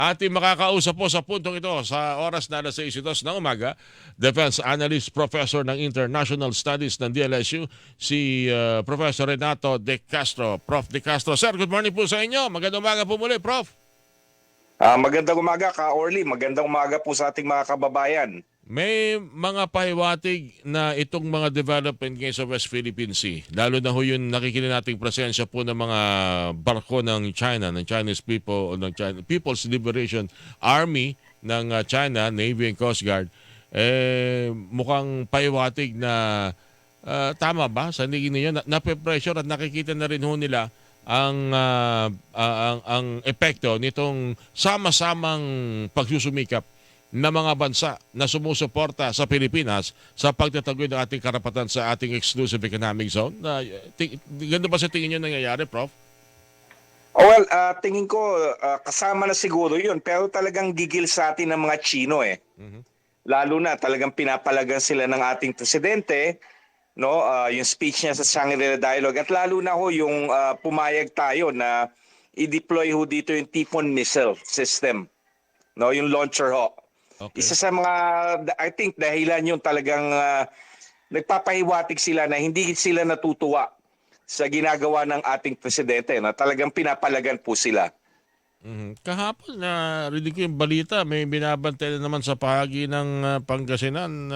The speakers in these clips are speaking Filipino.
Ating makakausap po sa puntong ito sa oras na alas 6:02 ng umaga, Defense Analyst Professor ng International Studies ng DLSU, si Professor Renato De Castro. Prof. De Castro. Sir, good morning po sa inyo. Magandang umaga po muli, Prof. Magandang umaga ka, Orly. Magandang umaga po sa ating mga kababayan. May mga pahiwatig na itong mga development ngayon sa West Philippine Sea, lalo na ho yung nakikita nating presensya po ng mga barko ng China, ng Chinese people, o ng People's Liberation Army ng China, Navy and Coast Guard, mukhang pahiwatig na tama ba sa niging ninyo? Nape-pressure at nakikita na rin ho nila ang epekto nitong sama-samang pagsusumikap na mga bansa na sumusuporta sa Pilipinas sa pagtataguyod ng ating karapatan sa ating exclusive economic zone. Ganda ba sa tingin nyo nangyayari, Prof? Tingin ko kasama na siguro yun. Pero talagang gigil sa atin ng mga Chino eh. Lalo na talagang pinapalagan sila ng ating presidente, no? Yung speech niya sa Shangri-La Dialogue. At lalo na ho yung pumayag tayo na i-deploy ho dito yung Typhoon missile system. No? Yung launcher ho. Okay. Isa sa mga, I think, dahilan yung talagang nagpapahiwatig sila na hindi sila natutuwa sa ginagawa ng ating presidente, na talagang pinapalagan po sila. Kahapon na rinig ko yung balita, may binabantay na naman sa pahagi ng Pangasinan.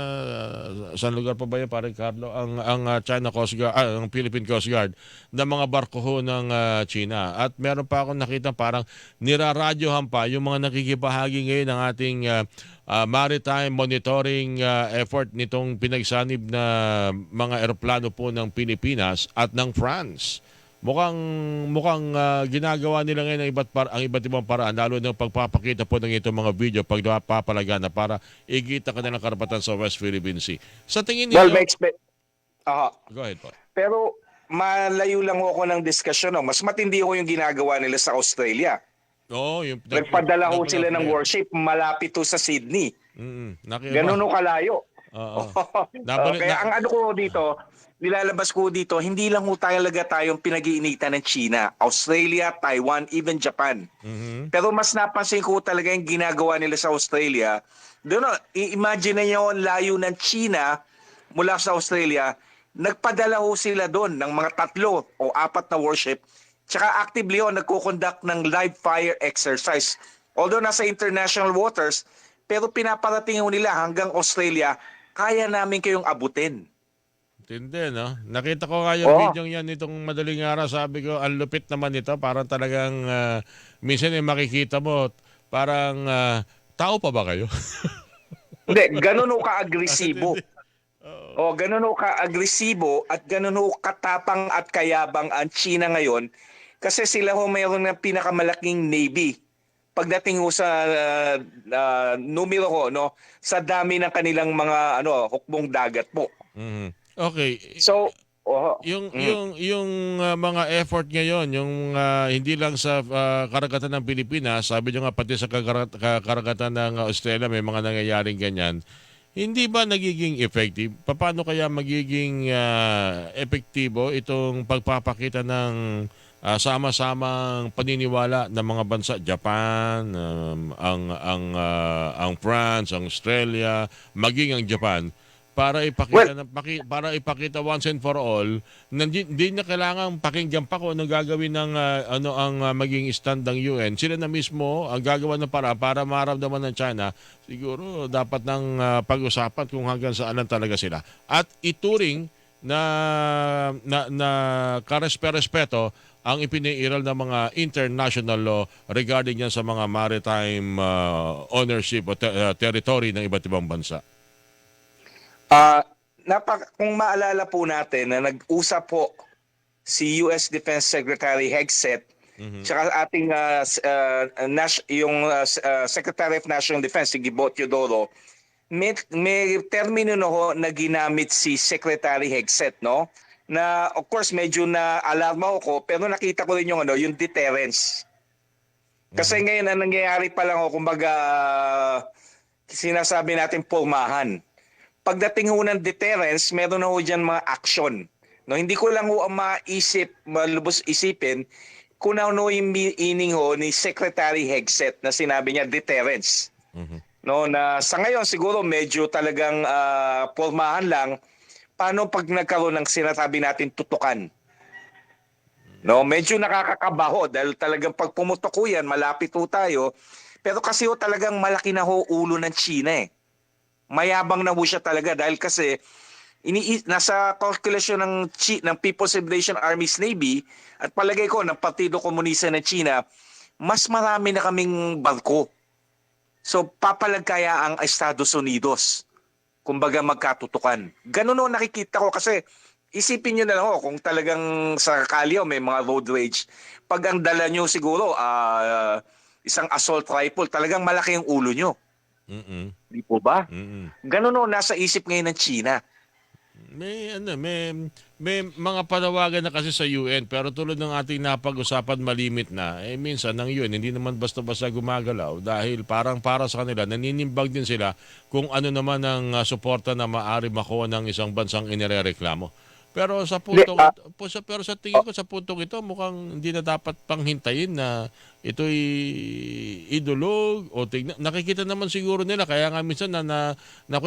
Saan lugar pa ba yun, parang Carlo? Ang China Coast Guard, ang Philippine Coast Guard na mga barko ho ng China. At meron pa akong nakita parang niraradyohan pa yung mga nakikibahagi ngayon ng ating maritime monitoring effort nitong pinagsanib na mga eroplano po ng Pilipinas at ng France. Mukhang ginagawa nila ngayon ang iba't ibang paraan, lalo ng pagpapakita po ng itong mga video, pagpapalagana para igit ang kanilang karapatan sa West Philippine Sea. Sa tingin niyo... Go ahead po. Pero malayo lang ako ng diskusyon. No? Mas matindi ko yung ginagawa nila sa Australia. Nagpadala ho sila ng warship malapit ho sa Sydney. Ganun ho kalayo. Kaya ang ano ko dito, nilalabas ko dito, hindi lang ho tayong pinag-iinitan ng China, Australia, Taiwan, even Japan. Pero mas napansin ko talaga yung ginagawa nila sa Australia. Doon, i-imagine niyo ang layo ng China mula sa Australia, nagpadala ho sila doon ng mga 3 o 4 na warship. Tsaka actively ho, nagko-conduct ng live fire exercise. Although nasa international waters, pero pinaparating ho nila hanggang Australia, kaya namin kayong abutin. Tindi, no? Nakita ko nga yung video yan nitong madaling araw. Sabi ko, ang lupit naman ito. Parang talagang, minsan makikita mo, parang, tao pa ba kayo? Hindi, ganun ho ka-agresibo. Ganun ho ka-agresibo at ganun ho katapang at kayabang ang China ngayon. Kasi sila ho mayroon ng pinakamalaking navy. Pagdating ho sa numero ho, no, sa dami ng kanilang mga hukbong dagat po. Okay. So, yung mga effort ngayon, yung hindi lang sa karagatan ng Pilipinas, sabi nyo nga pati sa karagatan ng Australia may mga nangyayaring ganyan. Hindi ba nagiging effective? Paano kaya magiging epektibo itong pagpapakita ng sama-samang paniniwala ng mga bansa, Japan, ang France, ang Australia, maging ang Japan, para ipakita once and for all na hindi na kailangan pakinggan pa kung anong gagawin ng maging stand ng UN. Sila na mismo ang gagawa ng para maramdaman ng China, siguro dapat nang pag-usapan kung hanggang saan lang talaga sila. At ituring na karespeto ang ipiniiral ng mga international law regarding yan sa mga maritime ownership o territory ng iba't ibang bansa. Kung maalala po natin na nag-usap po si US Defense Secretary Hegseth tsaka ating Secretary of National Defense si Gibo Teodoro, may termino na ginamit si Secretary Hegseth, no? Na of course medyo na alarma ako, pero nakita ko rin yung deterrence. Kasi ngayon ang nangyayari pa lang kumbaga sinasabi natin pormahan. Pagdating ho ng deterrence, meron na ho dyan mga action. No, hindi ko lang ho malubos isipin kung ano yung meaning ho ni Secretary Hegseth na sinabi niya deterrence. No, na sa ngayon siguro medyo talagang pormahan lang paano pag nagkaroon ng sinasabi natin tutukan. No, medyo nakakakabaho dahil talagang pag pumutok ko yan, malapit ho tayo. Pero kasi ho talagang malaki na ho ulo ng China eh. Mayabang na ho siya talaga dahil kasi nasa kalkulasyon ng People's Liberation Army's Navy at palagay ko ng Partido Komunista ng China, mas marami na kaming barko. So papalagkaya ang Estados Unidos. Kumbaga magkatutukan. Ganun ho nakikita ko kasi isipin nyo na lang ho kung talagang sa Calio may mga road rage. Pag ang dala nyo siguro isang assault rifle, talagang malaki ang ulo nyo. Di po ba? Ganun ho nasa isip ngayon ng China. May mga panawagan na kasi sa UN pero tulad ng ating napag-usapan malimit na minsan ng UN hindi naman basta-basta gumagalaw dahil parang para sa kanila naninimbag din sila kung ano naman ang suporta na maaari makuha ng isang bansang inirereklamo. Pero sa tingin ko sa puntong ito mukhang hindi na dapat panghintayin na ito'y idulog o nakikita naman siguro nila kaya nga minsan na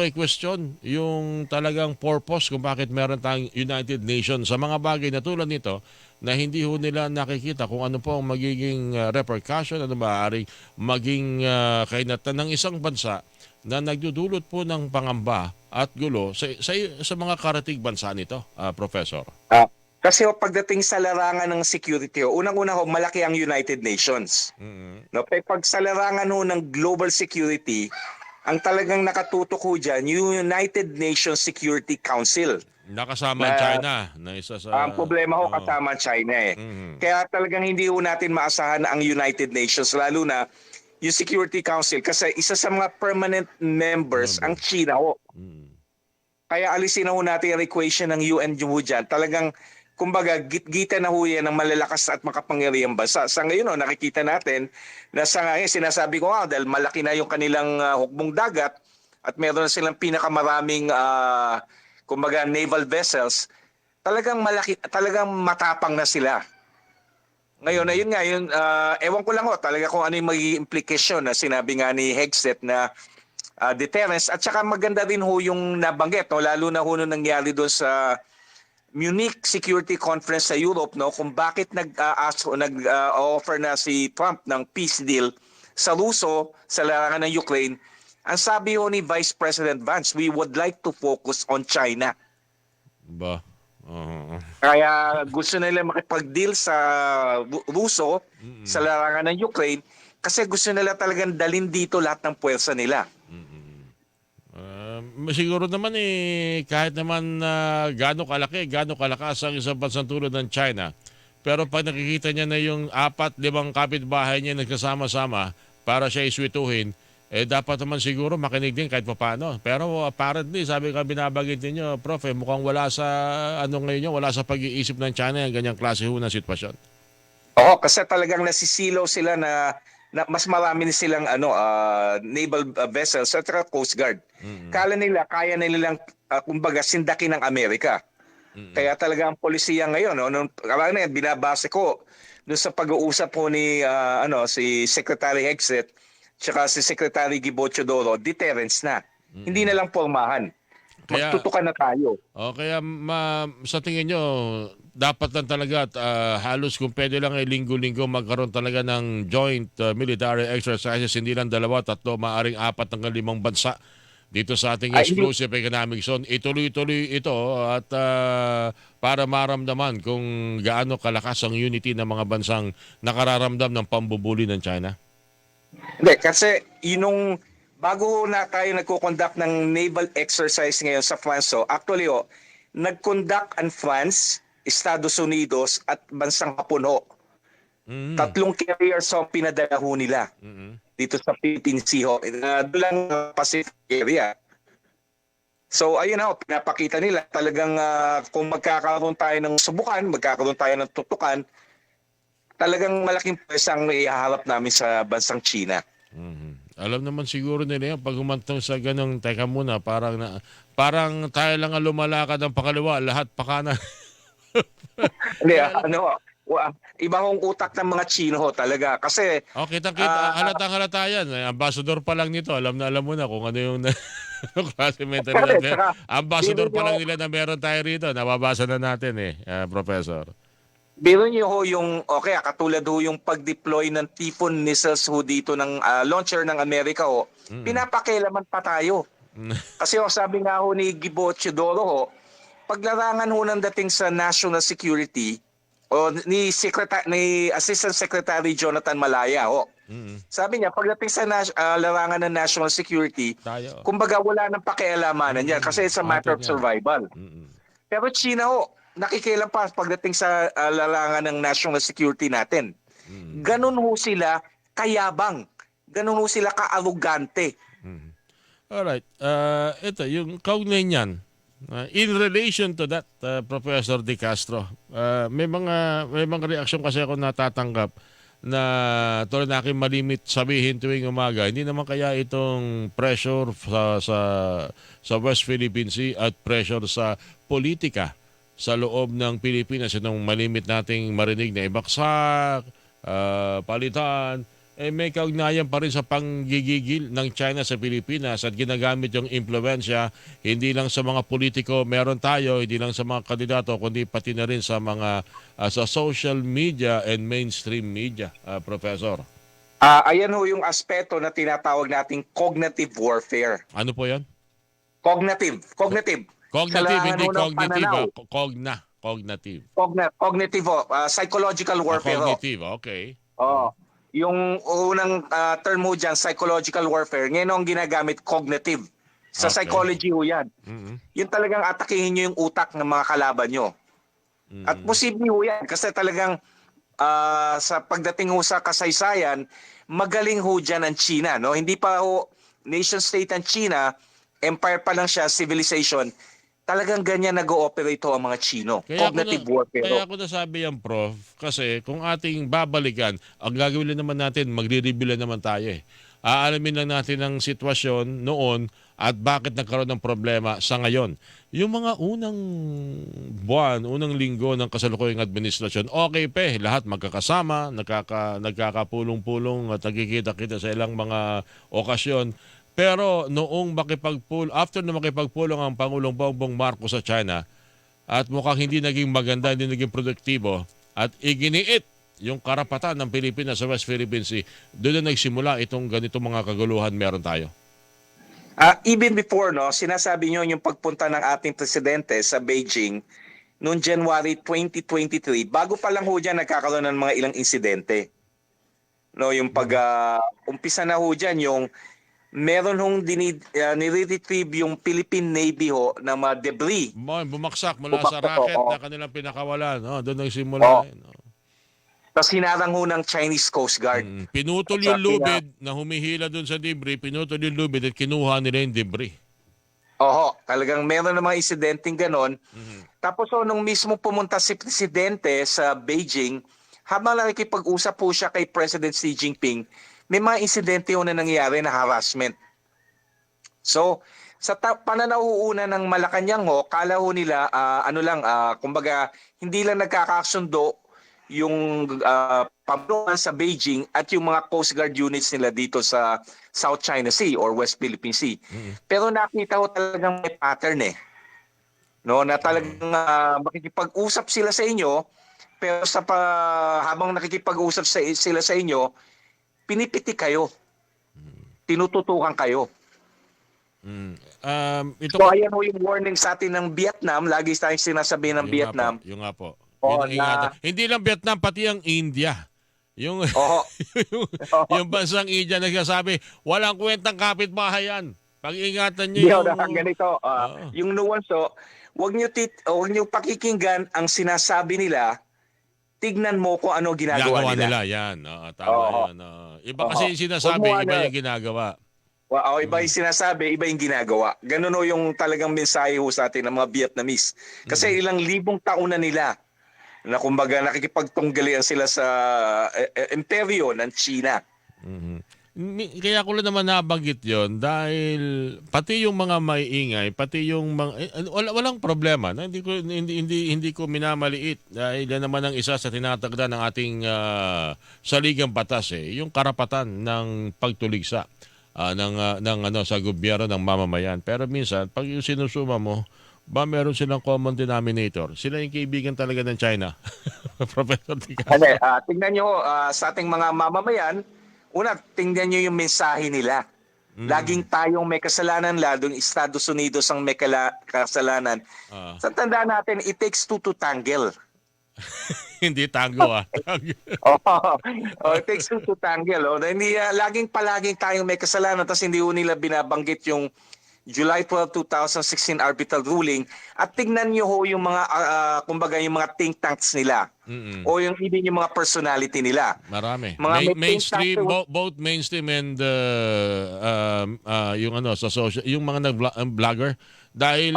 question yung talagang purpose kung bakit meron tayong United Nations sa mga bagay na tulad nito na hindi ho nila nakikita kung ano po ang magiging repercussion, ano maaaring maging kainatan ng isang bansa na nagdudulot po ng pangamba at gulo sa mga karatig bansa nito, Professor. Kasi pagdating sa larangan ng security, unang-una ho, malaki ang United Nations. No, pag sa larangan ho ng global security, ang talagang nakatutok ho dyan, yung United Nations Security Council. Nakasama ang China na isa sa... Ang problema ho kasama China eh. Kaya talagang hindi ho natin maasahan ang United Nations, lalo na yung Security Council kasi isa sa mga permanent members ang China ho. Kaya alisin na ho natin ang equation ng UN ho dyan. Talagang kumbaga git-gita na ho yan ng malalakas at makapangyarihang bansa. Sa ngayon ho, nakikita natin na sa ngayon sinasabi ko dahil malaki na yung kanilang hukbong dagat at meron na silang pinakamaraming kumbaga naval vessels, talagang malaki, talagang matapang na sila. Ngayon, ayun nga, ewan ko lang talaga kung ano yung magiging implication na sinabi nga ni Hegseth na deterrence. At saka maganda rin ho yung nabanggit, lalo na ho nung nangyari doon sa Munich Security Conference sa Europe, kung bakit nag-offer na si Trump ng peace deal sa Ruso, sa larangan ng Ukraine. Ang sabi ho ni Vice President Vance, we would like to focus on China. Ba? Kaya gusto nila makipag-deal sa Ruso, sa larangan ng Ukraine, kasi gusto nila talagang dalhin dito lahat ng puwersa nila. Siguro naman kahit naman gaano kalaki, gaano kalakas ang isang bansang tulad ng China, pero pag nakikita niya na yung 4-5 kapitbahay niya nagsasama-sama para siya iswituhin, dapat naman siguro makinig din kahit paano. Pero apparently, sabi ka binabagit ninyo, Prof, mukhang wala sa ngayon wala sa pag-iisip ng China yung ganyang klase ho ng sitwasyon. Oo, kasi talagang nasisilaw sila na mas marami silang naval vessels at Coast Guard. Kala nila, kaya nilang kumbaga sindakin ng Amerika. Kaya talaga ang polisiya ngayon, binabase ko doon sa pag-uusap po ni si Secretary Hegseth tsaka si Secretary Gibo Teodoro, deterrence na. Hindi na lang pormahan. Magtutukan na tayo. Kaya sa tingin nyo, dapat lang talaga at halos kung pwede lang linggo-linggo magkaroon talaga ng joint military exercises, hindi lang 2, 3, maaring 4 hanggang 5 bansa dito sa ating exclusive economic zone. Ituloy-tuloy ito at para maramdaman kung gaano kalakas ang unity ng mga bansang nakararamdam ng pambubuli ng China. Hindi, kasi bago na tayo nagko-conduct ng naval exercise ngayon sa France, actually nag-conduct ang France, Estados Unidos at bansang Hapon ho. 3 carriers pinadala ho nila dito sa Philippine Sea doon Pacific area. So ayun pinapakita nila talagang kung magkakaroon tayo ng subukan, magkakaroon tayo ng tutukan, talagang malaking presang ihaharap namin sa bansang China. Alam naman siguro nila yan, pag humantong sa ganong, teka muna, parang tayo lang ang lumalakad ang pakaliwa, lahat pakanan. Hindi, Iba hong utak ng mga Chino ho, talaga. Kasi Kitang-kita, halatang-halata yan. Ambassador pa lang nito, alam na alam mo na kung ano yung klase mentalidad. Ambassador pa lang nila na meron tayo rito. Nababasa na natin Professor. Biro niyo ho yung, katulad ho yung pag-deploy ng Typhoon missiles ho dito ng launcher ng Amerika ho, pinapakialaman pa tayo. Kasi sabi nga ho ni Gibo Chidoro ho, paglarangan ho ng dating sa national security, o ni Assistant Secretary Jonathan Malaya ho. Sabi niya, pagdating sa larangan ng national security, kumbaga wala nang pakialamanan yan kasi it's a matter of survival. Pero China ho, nakikialam pa pagdating sa larangan ng national security natin. Ganun ho sila kayabang. Ganun ho sila kaarugante. Alright. Ito, yung kaugnay niyan, in relation to that, Professor De Castro, may mga reaksyon kasi ako natatanggap na tulad na aking malimit sabihin tuwing umaga, hindi naman kaya itong pressure sa West Philippine Sea at pressure sa politika sa loob ng Pilipinas, itong malimit nating marinig na ibaksak, palitan, may kaugnayan pa rin sa panggigigil ng China sa Pilipinas at ginagamit yung impluensya hindi lang sa mga politiko meron tayo, hindi lang sa mga kandidato, kundi pati na rin sa mga sa social media and mainstream media, Professor. Ayan ho yung aspeto na tinatawag nating cognitive warfare. Ano po yan? Cognitive. Cognitive, hindi cognitive. Cognitive. Cognitive ho. Psychological warfare. Cognitive, okay. Yung unang term mo dyan, psychological warfare, ngayon ang ginagamit cognitive. Sa psychology ho yan. Yun talagang atakihin nyo yung utak ng mga kalaban nyo. At posible ho yan kasi talagang sa pagdating ho sa kasaysayan, magaling ho dyan ang China. No? Hindi pa ho nation state ang China, empire pa lang siya, civilization. Talagang ganyan nag-ooperate ho ang mga Chino. Cognitive warfare. Kaya ako nasabi yan, Prof, kasi kung ating babalikan, ang gagawin naman natin, magre-review naman tayo Aalamin lang natin ang sitwasyon noon at bakit nagkaroon ng problema sa ngayon. Yung mga unang buwan, unang linggo ng kasalukuyang administrasyon, okay pa lahat magkakasama, nagkakapulong-pulong at nagkikita-kita sa ilang mga okasyon. Pero noong after na makipagpulong ang Pangulong Bongbong Marcos sa China at mukhang hindi naging maganda, hindi naging produktibo at iginiit yung karapatan ng Pilipinas sa West Philippine Sea, doon na nagsimula itong ganitong mga kaguluhan meron tayo. Even before, sinasabi nyo yung pagpunta ng ating presidente sa Beijing noong January 2023, bago pa lang ho dyan nagkakaroon ng mga ilang insidente. Yung umpisa na ho dyan, yung meron hong nire-retrieve yung Philippine Navy ho na mga debris. Bumaksak mula sa rocket na kanilang pinakawalan. Doon nagsimula. Tapos hinarang ho ng Chinese Coast Guard. Pinutol yung lubid na humihila doon sa debris, pinutol yung lubid at kinuha nila yung debris. Talagang meron ng mga insidenteng ganon. Tapos nung mismo pumunta si Presidente sa Beijing, habang nakikipag-usap po siya kay President Xi Jinping, may mga insidente na nangyayari na harassment. So, sa pananauuna ng Malacanang kala ho nila, kumbaga, hindi lang nagkakasundo yung pamuluan sa Beijing at yung mga Coast Guard units nila dito sa South China Sea or West Philippine Sea. Pero nakita ko talagang may pattern na talagang makikipag-usap sila sa inyo, pero habang nakikipag-usap sila sa inyo, pinipiti kayo. Tinututukan kayo. So ayan ho yung warning sa atin ng Vietnam. Lagi tayong sinasabi ng Vietnam. Yung nga po. Hindi lang Vietnam, pati ang India. Yung bansang India nagsasabi, walang kwentang kapitbahay yan. Pag-ingatan niyo ganito. Yung nuance, huwag niyo pakikinggan ang sinasabi nila. Tignan mo kung ano ginagawa nila. Yan. Tama yan. Iba kasi yung sinasabi, iba yung ginagawa. Iba yung sinasabi, iba yung ginagawa. Ganun yung talagang mensahe sa atin ng mga Vietnamese. Kasi ilang libong taon na nila na kumbaga nakikipagtunggalian sila sa imperyo ng China. Kaya ko lang naman nabanggit yon dahil pati yung mga maiingay, pati yung mga, walang problema. No? Hindi ko minamaliit dahil yan naman ang isa sa tinatagda ng ating saligang batas yung karapatan ng pagtuligsa ng ano sa gobyerno ng mamamayan. Pero minsan pag yung sinusuma mo, ba meron silang common denominator? Sila yung kaibigan talaga ng China. Professor Ticaso. Tingnan nyo sa ating mga mamamayan, una, tingnan nyo yung mensahe nila. Laging tayong may kasalanan, lalong Estados Unidos ang may kasalanan. Sa tandaan natin, it takes two to tangle. Hindi tango It takes two to tangle. Hindi, palaging tayong may kasalanan, tapos hindi nila binabanggit yung July 12, 2016 arbitral ruling, at tingnan nyo ho yung mga kumbaga yung mga think tanks nila o yung even yung mga personality nila. Marami. Mainstream, both mainstream and yung ano sa social, yung mga vlogger dahil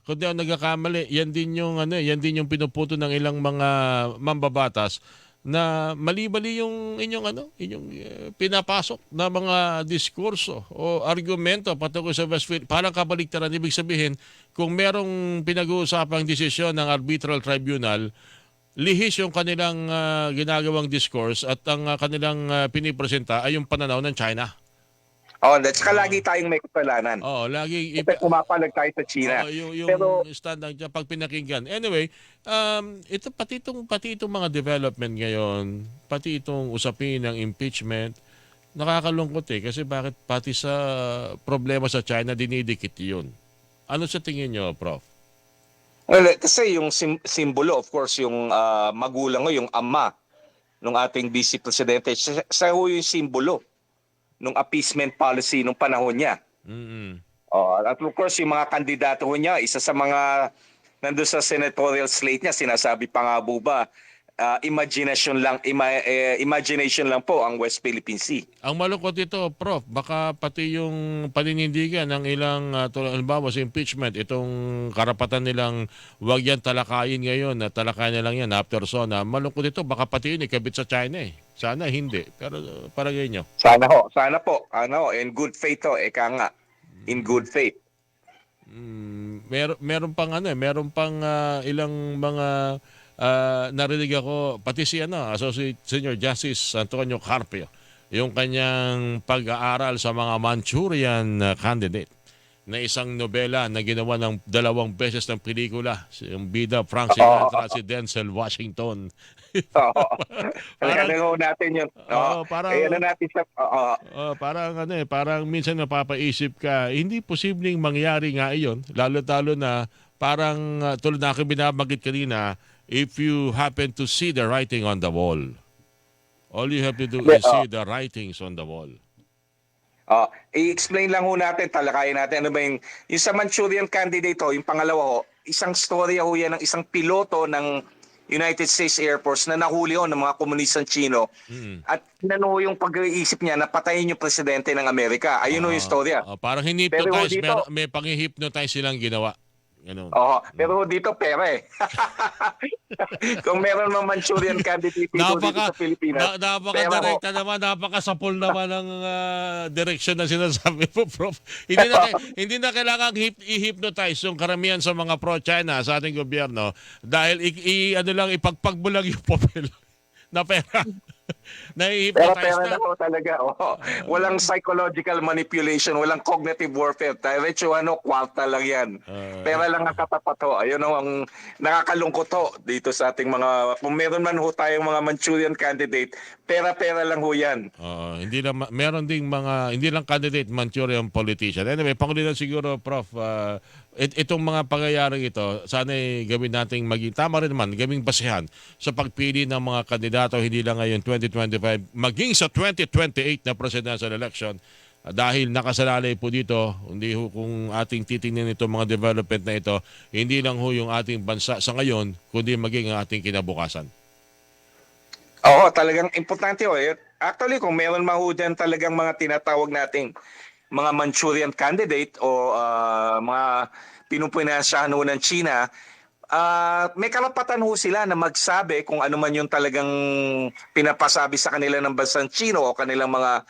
kung di ako nagkakamali, yan din yung pinuputo ng ilang mga mambabatas na mali-mali yung inyong pinapasok na mga diskurso o argumento patungkol sa West Philippines. Parang kabaliktaran, ibig sabihin, kung merong pinag-uusapang desisyon ng arbitral tribunal, lihis yung kanilang ginagawang discourse at ang kanilang pinipresenta ay yung pananaw ng China. That's lagi tayong may kasalanan. Lagi pumapalag tayo sa China. Yung standard niya pag pinakinggan. Anyway, ito pati itong mga development ngayon, pati itong usapin ng impeachment, nakakalungkot kasi bakit pati sa problema sa China dinidikit 'yun. Ano sa tingin niyo, Prof? Well, kasi yung simbolo, of course, yung magulang o yung ama ng ating vice presidente, sa yung simbolo nung appeasement policy nung panahon niya. At of course, yung mga kandidato niya, isa sa mga nandun sa senatorial slate niya, sinasabi pa nga ba, imagination lang po ang West Philippine Sea. Ang malungkot ito, Prof, baka pati yung paninindigan ng ilang halimbawa sa impeachment, itong karapatan nilang wag yan talakayin ngayon, na talakayin na lang yan after SONA. Malungkot ito, baka pati yun ikabit sa China Sana hindi, pero para ganyan nyo. Sana po. In good faith eka nga. In good faith. Meron pang ilang mga narinig ako, pati si Associate Senior Justice Antonio Carpio, yung kanyang pag-aaral sa mga Manchurian candidate na isang nobela na ginawa ng 2 beses ng pelikula, yung bida Frank Sinatra, si Denzel Washington. Parang natin yun. Parang minsan napapaisip ka, hindi posibleng mangyari nga iyon, lalo-talo na parang tulad na aking binabanggit kanina, if you happen to see the writing on the wall. All you have to do is see the writings on the wall. I-explain lang ho natin, talakayin natin ano ba yung sa Manchurian candidate yung pangalawa isang storya yan ng isang piloto ng United States Air Force na nahuli ng mga komunistang Chino at yung pag-iisip niya na patayin yung presidente ng Amerika. Ayun yung storya. Parang hinipnotize, may pang-hypnotize silang ginawa. Ganun. Pero dito pera Kung meron ng Manchurian candidate dito sa Pilipinas. Napaka-direkta naman, napaka-sapol naman ng direksyon na sinasabi mo, Prof. Hindi na kailangan i-hypnotize yung karamihan sa mga pro-China sa ating gobyerno dahil ipagpag mo lang yung papel na pera. Pero pera na ho talaga. Walang psychological manipulation, walang cognitive warfare. Diretso kwarta lang yan. Pera lang ang katapat ho. Ayun ang nakakalungkot dito sa ating mga, kung meron man ho tayong mga Manchurian candidate, pera-pera lang ho yan. Meron ding mga, hindi lang candidate, Manchurian politician. Anyway, pangulinan siguro, Prof, itong mga pangyayaring ito, sana'y gawin nating tama rin naman, gawing basehan sa pagpili ng mga kandidato, hindi lang ngayon 2025, maging sa 2028 na presidential election. Dahil nakasalalay po dito, hindi ho kung ating titingnan itong mga development na ito, hindi lang ho yung ating bansa sa ngayon, kundi maging ang ating kinabukasan. Talagang importante Actually, kung meron dyan talagang mga tinatawag nating mga Manchurian candidate o mga pinupunansyahan ng China, may karapatan ho sila na magsabi kung ano man yung talagang pinapasabi sa kanila ng bansang Chino o kanilang mga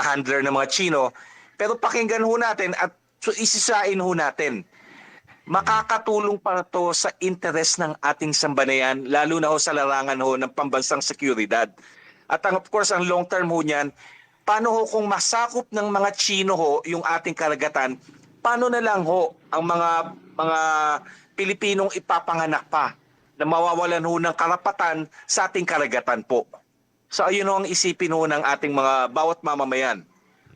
handler ng mga Chino. Pero pakinggan ho natin at isisain ho natin. Makakatulong pa to sa interes ng ating sambayanan, lalo na ho sa larangan ho ng pambansang seguridad. At of course, ang long term ho niyan, paano ho kung masakop ng mga Chino ho yung ating karagatan, paano na lang ho ang mga Pilipinong ipapanganak pa na mawawalan ho ng karapatan sa ating karagatan po. So ayun ho ang isipin ho ng ating mga bawat mamamayan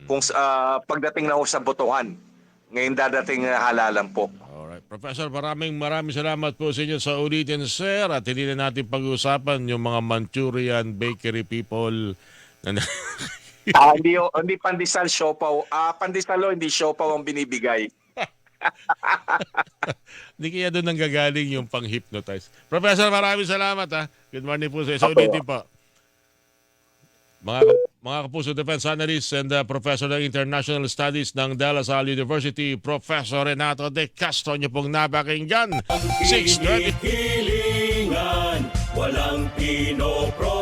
kung pagdating na ho sa botohan. Ngayon dadating na halalan po. Alright. Professor, maraming salamat po sa inyo sa ulitin, sir. At hindi na natin pag-uusapan yung mga Manchurian bakery people na Hindi pandesal, siopaw. Pandesal hindi siopaw ang binibigay. Hindi kaya doon nanggagaling yung pang-hypnotize. Professor, maraming salamat ha. Good morning po sa ulitin po. Mga kapuso defense analyst and professor ng international studies ng De La Salle University, Professor Renato De Castro, nyo pong napakinggan. 6:20. Hilingan, walang pinopro.